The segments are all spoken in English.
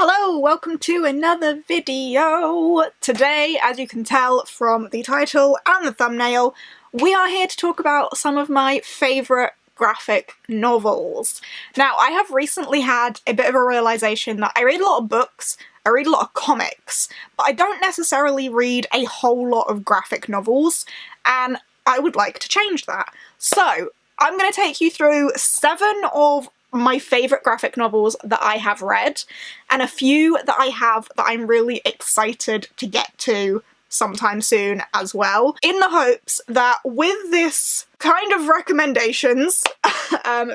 Hello, welcome to another video! Today, as you can tell from the title and the thumbnail, we are here to talk about some of my favourite graphic novels. Now, I have recently had a bit of a realisation that I read a lot of books, I read a lot of comics, but I don't necessarily read a whole lot of graphic novels, and I would like to change that. So, I'm going to take you through 7 of my favourite graphic novels that I have read, and a few that I have that I'm really excited to get to sometime soon as well, in the hopes that with this kind of recommendations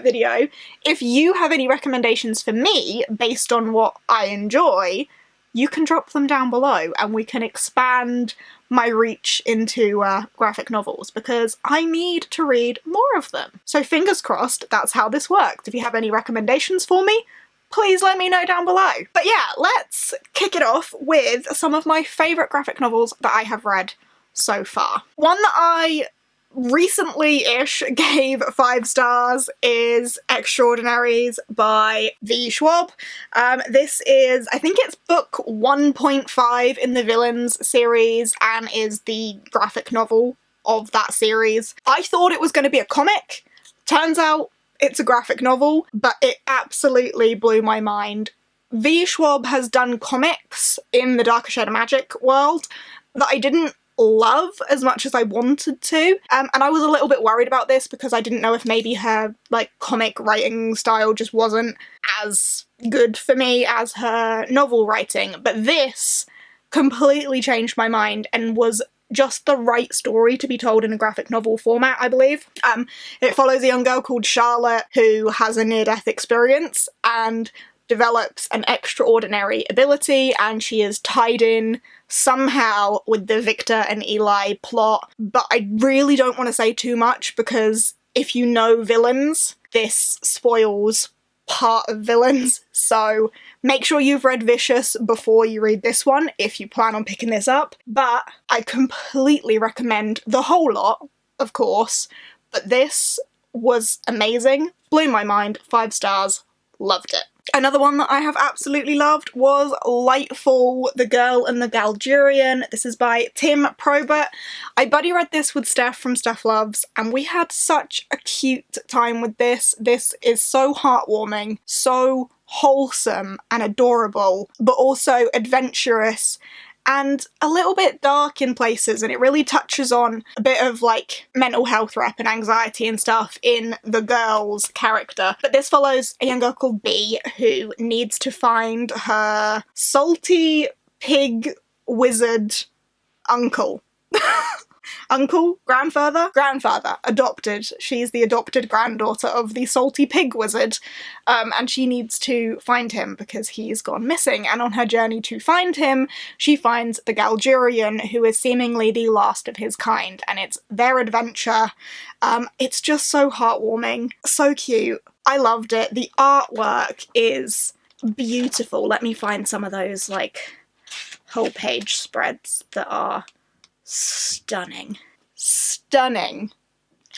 video, if you have any recommendations for me based on what I enjoy, you can drop them down below and we can expand my reach into graphic novels, because I need to read more of them. So fingers crossed that's how this works. If you have any recommendations for me, please let me know down below. But yeah, let's kick it off with some of my favourite graphic novels that I have read so far. One that I recently-ish gave 5 stars is Extraordinaries by V. Schwab. This is, I think it's book 1.5 in the Villains series and is the graphic novel of that series. I thought it was going to be a comic. Turns out it's a graphic novel, but it absolutely blew my mind. V. Schwab has done comics in the Darker Shade of Magic world that I didn't love as much as I wanted to, and I was a little bit worried about this because I didn't know if maybe her comic writing style just wasn't as good for me as her novel writing, but this completely changed my mind and was just the right story to be told in a graphic novel format, I believe. It follows a young girl called Charlotte who has a near-death experience and develops an extraordinary ability, and she is tied in somehow with the Victor and Eli plot, but I really don't want to say too much because if you know Villains, this spoils part of Villains, so make sure you've read Vicious before you read this one if you plan on picking this up. But I completely recommend the whole lot, of course, but this was amazing, blew my mind, 5 stars, loved it. Another one that I have absolutely loved was Lightfall, The Girl and the Galdurian. This is by Tim Probert. I buddy read this with Steph from Steph Loves, and we had such a cute time with this. This is so heartwarming, so wholesome and adorable, but also adventurous and a little bit dark in places, and it really touches on a bit of mental health rep and anxiety and stuff in the girl's character. But this follows a young girl called Bee who needs to find her salty pig wizard uncle. Uncle? Grandfather? Grandfather. Adopted. She's the adopted granddaughter of the salty pig wizard, and she needs to find him because he's gone missing, and on her journey to find him, she finds the Galdurian, who is seemingly the last of his kind, and it's their adventure. It's just so heartwarming, so cute. I loved it. The artwork is beautiful. Let me find some of those, whole page spreads that are stunning. Stunning.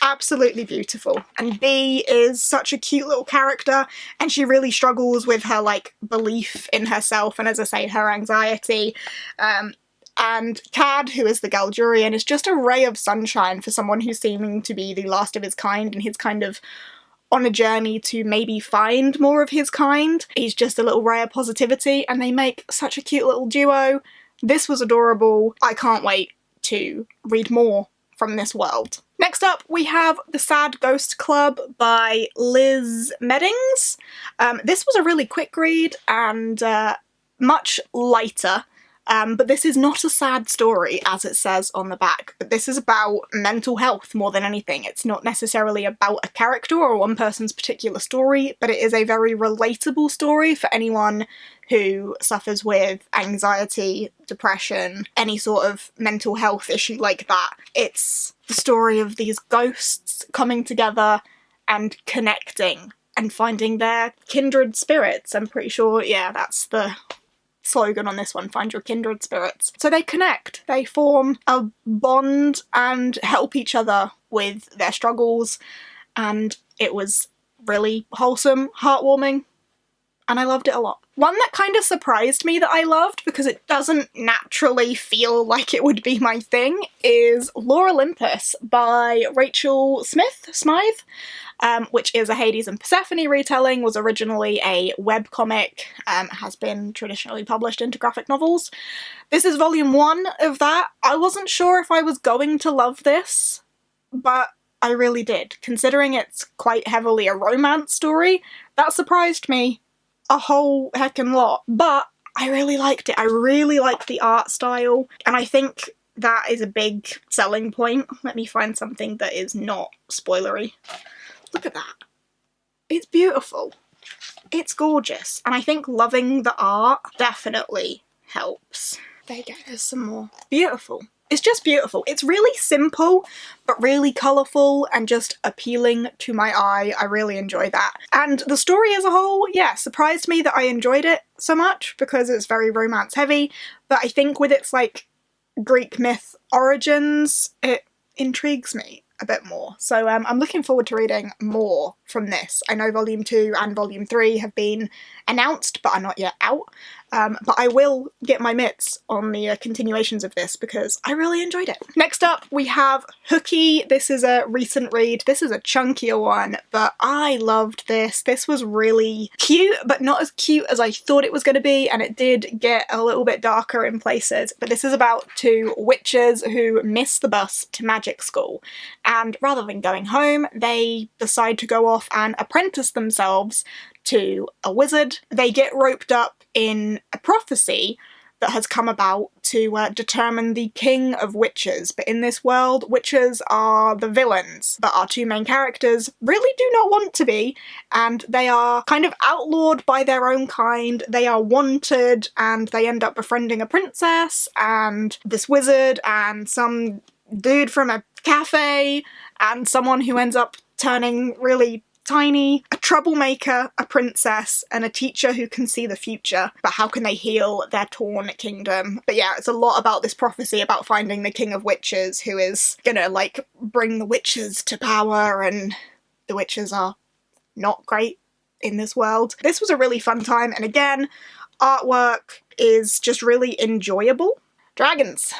Absolutely beautiful. And Bee is such a cute little character, and she really struggles with her, belief in herself and, as I say, her anxiety. And Cad, who is the Galdurian, is just a ray of sunshine for someone who's seeming to be the last of his kind, and he's kind of on a journey to maybe find more of his kind. He's just a little ray of positivity, and they make such a cute little duo. This was adorable. I can't wait to read more from this world. Next up, we have The Sad Ghost Club by Liz Meddings. This was a really quick read and much lighter, but this is not a sad story, as it says on the back. But this is about mental health more than anything. It's not necessarily about a character or one person's particular story, but it is a very relatable story for anyone who suffers with anxiety, depression, any sort of mental health issue like that. It's the story of these ghosts coming together and connecting and finding their kindred spirits. I'm pretty sure, yeah, that's the slogan on this one, find your kindred spirits. So they connect, they form a bond and help each other with their struggles, and it was really wholesome, heartwarming. and I loved it a lot. One that kind of surprised me that I loved, because it doesn't naturally feel like it would be my thing, is Lore Olympus by Rachel Smythe, which is a Hades and Persephone retelling, was originally a webcomic, has been traditionally published into graphic novels. This is volume 1 of that. I wasn't sure if I was going to love this, but I really did. Considering it's quite heavily a romance story, that surprised me a whole heckin' lot. But I really liked it. I really liked the art style, and I think that is a big selling point. Let me find something that is not spoilery. Look at that. It's beautiful. It's gorgeous. And I think loving the art definitely helps. There you go, there's some more. Beautiful. It's just beautiful. It's really simple, but really colourful and just appealing to my eye. I really enjoy that. And the story as a whole, yeah, surprised me that I enjoyed it so much because it's very romance heavy. But I think with its, like, Greek myth origins, it intrigues me a bit more. So I'm looking forward to reading more from this. I know volume 2 and volume 3 have been announced, but are not yet out. But I will get my mitts on the continuations of this because I really enjoyed it. Next up, we have Hooky. This is a recent read. This is a chunkier one, but I loved this. This was really cute, but not as cute as I thought it was going to be, and it did get a little bit darker in places. But this is about 2 witches who miss the bus to magic school, and rather than going home, they decide to go off and apprentice themselves to a wizard. They get roped up in a prophecy that has come about to determine the king of witches. But in this world, witches are the villains, but our 2 main characters really do not want to be, and they are kind of outlawed by their own kind. They are wanted, and they end up befriending a princess and this wizard and some dude from a cafe and someone who ends up turning really tiny, a troublemaker, a princess, and a teacher who can see the future. But how can they heal their torn kingdom? But yeah, it's a lot about this prophecy about finding the king of witches who is gonna, like, bring the witches to power, and the witches are not great in this world. This was a really fun time, and again, artwork is just really enjoyable. Dragons.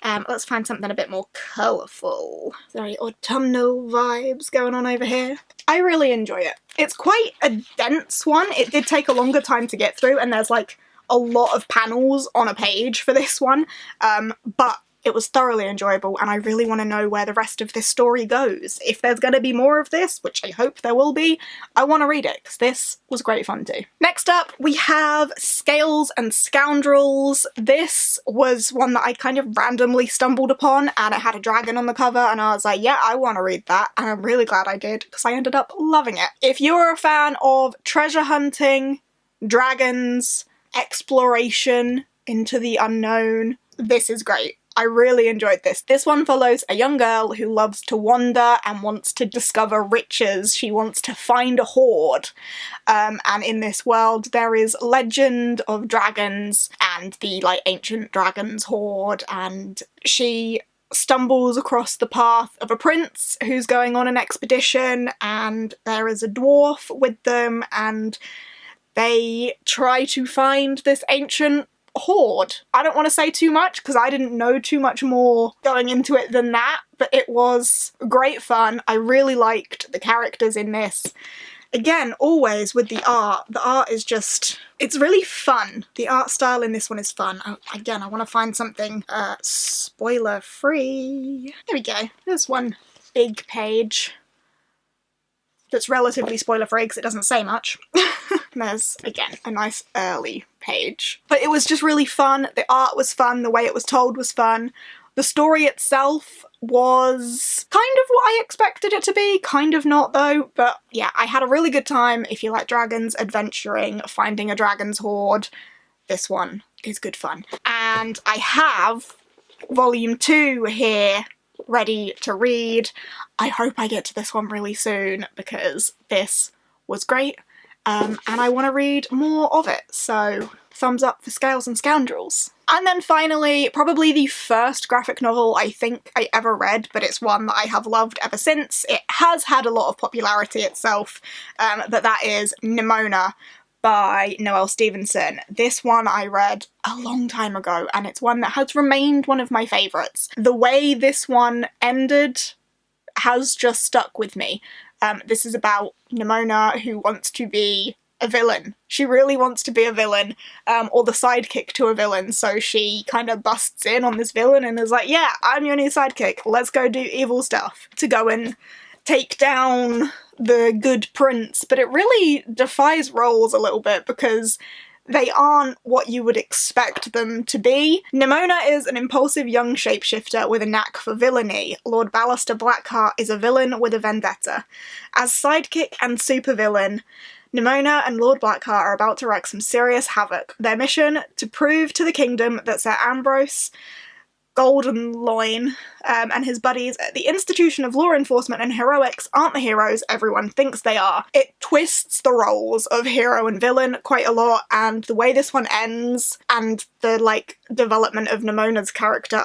Let's find something a bit more colourful. Very autumnal vibes going on over here. I really enjoy it. It's quite a dense one. It did take a longer time to get through, and there's like a lot of panels on a page for this one, but it was thoroughly enjoyable, and I really want to know where the rest of this story goes. If there's going to be more of this, which I hope there will be, I want to read it, because this was great fun too. Next up, we have Scales and Scoundrels. This was one that I kind of randomly stumbled upon, and it had a dragon on the cover, and I was like, yeah, I want to read that, and I'm really glad I did, because I ended up loving it. If you're a fan of treasure hunting, dragons, exploration into the unknown, this is great. I really enjoyed this. This one follows a young girl who loves to wander and wants to discover riches. She wants to find a hoard. And in this world there is legend of dragons and the, like, ancient dragons hoard, and she stumbles across the path of a prince who's going on an expedition, and there is a dwarf with them, and they try to find this ancient hoard. I don't want to say too much because I didn't know too much more going into it than that, but it was great fun. I really liked the characters in this. Again, always with the art. The art is just, it's really fun. The art style in this one is fun. Again, I want to find something spoiler free. There we go. There's one big page that's relatively spoiler free because it doesn't say much. There's, again, a nice early page. But it was just really fun. The art was fun. The way it was told was fun. The story itself was kind of what I expected it to be. Kind of not, though. But yeah, I had a really good time. If you like dragons, adventuring, finding a dragon's hoard, this one is good fun. And I have volume 2 here ready to read. I hope I get to this one really soon because this was great. And I want to read more of it, so thumbs up for Scales and Scoundrels. And then finally, probably the first graphic novel I think I ever read, but it's one that I have loved ever since. It has had a lot of popularity itself, but that is Nimona by Noelle Stevenson. This one I read a long time ago, and it's one that has remained one of my favourites. The way this one ended has just stuck with me. This is about Nimona, who wants to be a villain. She really wants to be a villain, or the sidekick to a villain, so she kind of busts in on this villain and is like, yeah, I'm your new sidekick, let's go do evil stuff, to go and take down the good prince. But it really defies roles a little bit, because they aren't what you would expect them to be. Nimona is an impulsive young shapeshifter with a knack for villainy. Lord Ballaster Blackheart is a villain with a vendetta. As sidekick and supervillain, Nimona and Lord Blackheart are about to wreak some serious havoc. Their mission, to prove to the kingdom that Sir Ambrose Goldenloin and his buddies at the Institution of Law Enforcement and Heroics aren't the heroes everyone thinks they are. It twists the roles of hero and villain quite a lot, and the way this one ends, and the, like, development of Nimona's character,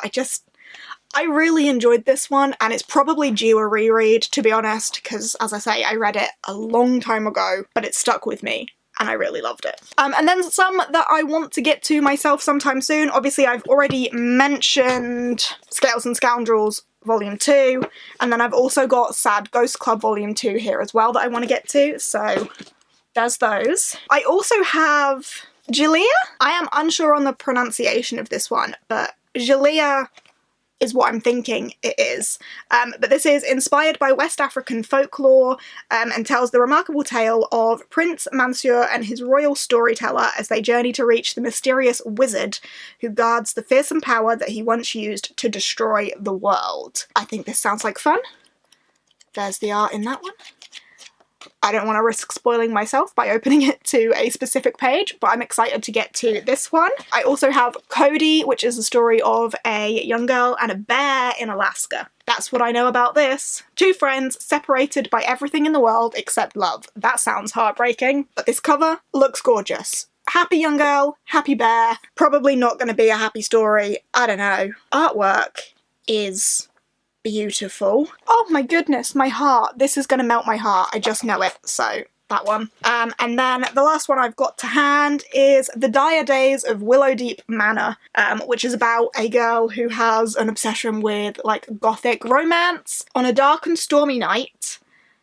I really enjoyed this one, and it's probably due a reread, to be honest, because, as I say, I read it a long time ago, but it stuck with me, and I really loved it. And then some that I want to get to myself sometime soon. Obviously, I've already mentioned Scales and Scoundrels Volume 2, and then I've also got Sad Ghost Club Volume 2 here as well that I want to get to, so there's those. I also have Jadeyraereads? I am unsure on the pronunciation of this one, but Jadeyraereads is what I'm thinking it is. But this is inspired by West African folklore and tells the remarkable tale of Prince Mansour and his royal storyteller as they journey to reach the mysterious wizard who guards the fearsome power that he once used to destroy the world. I think this sounds like fun. There's the art in that one. I don't want to risk spoiling myself by opening it to a specific page, but I'm excited to get to this one. I also have Cody, which is the story of a young girl and a bear in Alaska. That's what I know about this. Two friends separated by everything in the world except love. That sounds heartbreaking, but this cover looks gorgeous. Happy young girl, happy bear, probably not going to be a happy story. I don't know. Artwork is beautiful. Oh my goodness, my heart. This is gonna melt my heart. I just know it. So that one. And then the last one I've got to hand is The Dire Days of Willowdeep Manor, which is about a girl who has an obsession with, like, gothic romance. On a dark and stormy night,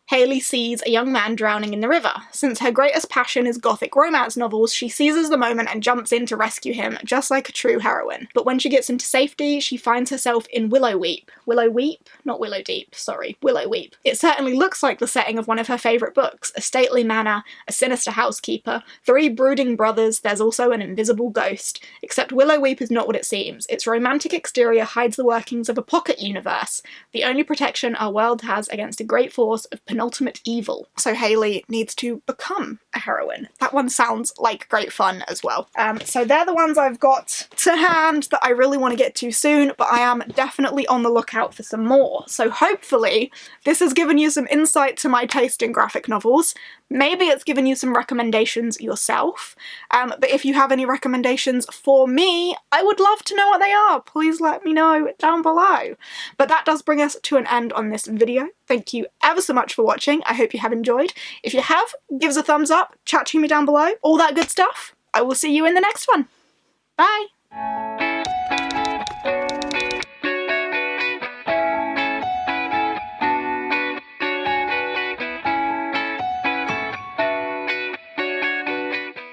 Hayley sees a young man drowning in the river. Since her greatest passion is gothic romance novels, she seizes the moment and jumps in to rescue him, just like a true heroine. But when she gets him to safety, she finds herself in Willowweep. Willowweep? Not Willowdeep, sorry. Willowweep. It certainly looks like the setting of one of her favourite books. A stately manor, a sinister housekeeper, 3 brooding brothers, there's also an invisible ghost. Except Willowweep is not what it seems. Its romantic exterior hides the workings of a pocket universe, the only protection our world has against a great force of penultimate evil. So Hayley needs to become a heroine. That one sounds like great fun as well. So they're the ones I've got to hand that I really want to get to soon, but I am definitely on the lookout for some more. So hopefully this has given you some insight to my taste in graphic novels. Maybe it's given you some recommendations yourself, but if you have any recommendations for me, I would love to know what they are. Please let me know down below. But that does bring us to an end on this video. Thank you ever so much for watching. I hope you have enjoyed. If you have, give us a thumbs up, chat to me down below, all that good stuff. I will see you in the next one. Bye!